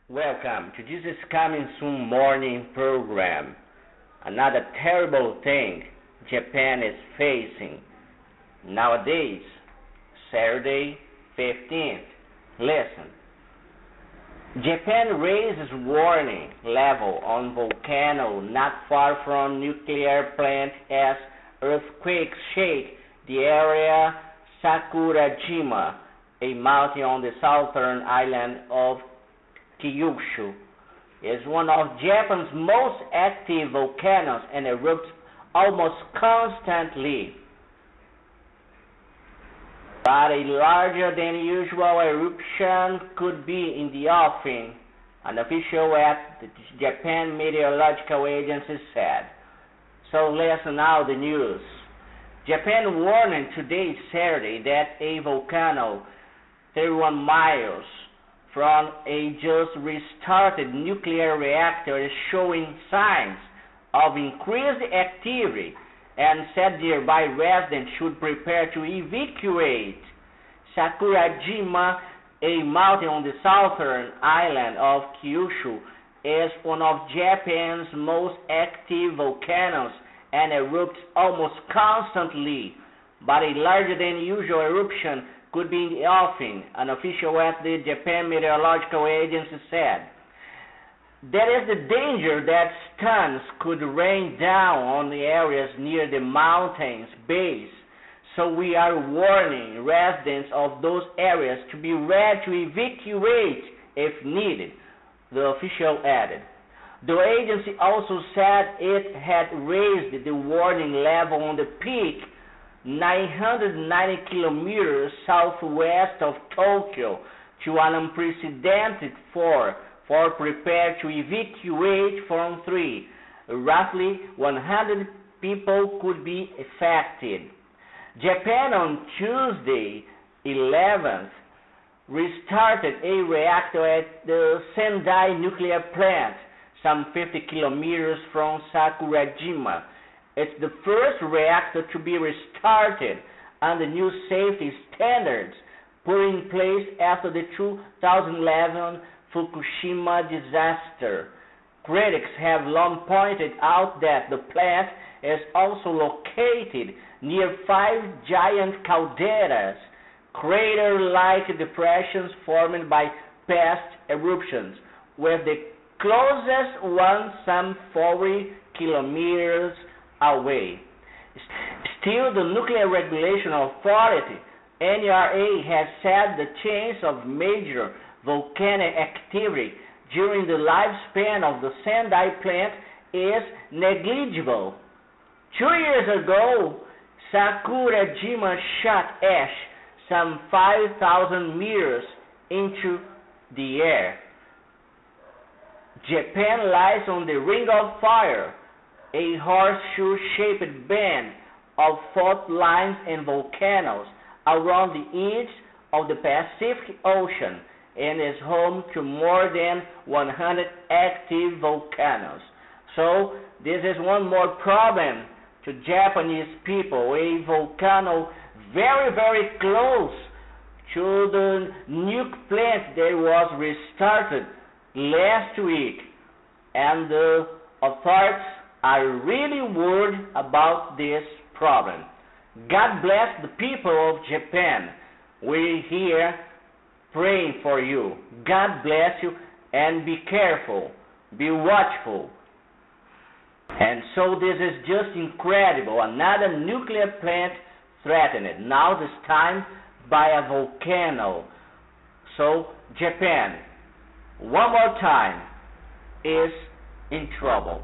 Welcome to this coming soon morning program. Another terrible thing Japan is facing nowadays, Saturday 15th. Listen. Japan raises warning level on volcano not far from nuclear plant as earthquakes shake the area Sakurajima, a mountain on the southern island of Kyushu, is one of Japan's most active volcanoes and erupts almost constantly. But a larger than usual eruption could be in the offing, an official at the Japan Meteorological Agency said. So listen now the news. Japan warned today, Saturday, that a volcano 31 miles from a just restarted nuclear reactor is showing signs of increased activity and said nearby residents should prepare to evacuate. Sakurajima, a mountain on the southern island of Kyushu, is one of Japan's most active volcanoes and erupts almost constantly, but a larger than usual eruption could be in the offing, an official at the Japan Meteorological Agency said. There is the danger that stones could rain down on the areas near the mountain's base, so we are warning residents of those areas to be ready to evacuate if needed, the official added. The agency also said it had raised the warning level on the peak 990 kilometers southwest of Tokyo to an unprecedented 4 for prepared to evacuate from 3. Roughly 100 people could be affected. Japan on Tuesday 11th restarted a reactor at the Sendai nuclear plant, some 50 kilometers from Sakurajima. It's the first reactor to be restarted under new safety standards put in place after the 2011 Fukushima disaster. Critics have long pointed out that the plant is also located near 5 giant calderas, crater-like depressions formed by past eruptions, with the closest one some 40 kilometers away. Still, the Nuclear Regulation Authority, NRA, has said the chance of major volcanic activity during the lifespan of the Sendai plant is negligible. 2 years ago, Sakurajima shot ash some 5,000 meters into the air. Japan lies on the Ring of Fire, a horseshoe-shaped band of fault lines and volcanoes around the edge of the Pacific Ocean, and is home to more than 100 active volcanoes. So this is one more problem to Japanese people, a volcano very, very close to the nuke plant that was restarted last week, and the authorities are really worried about this problem. God bless the people of Japan. We're here praying for you. God bless you, and be careful, be watchful. And so this is just incredible. Another nuclear plant threatened, now this time by a volcano. So Japan, one more time, is in trouble.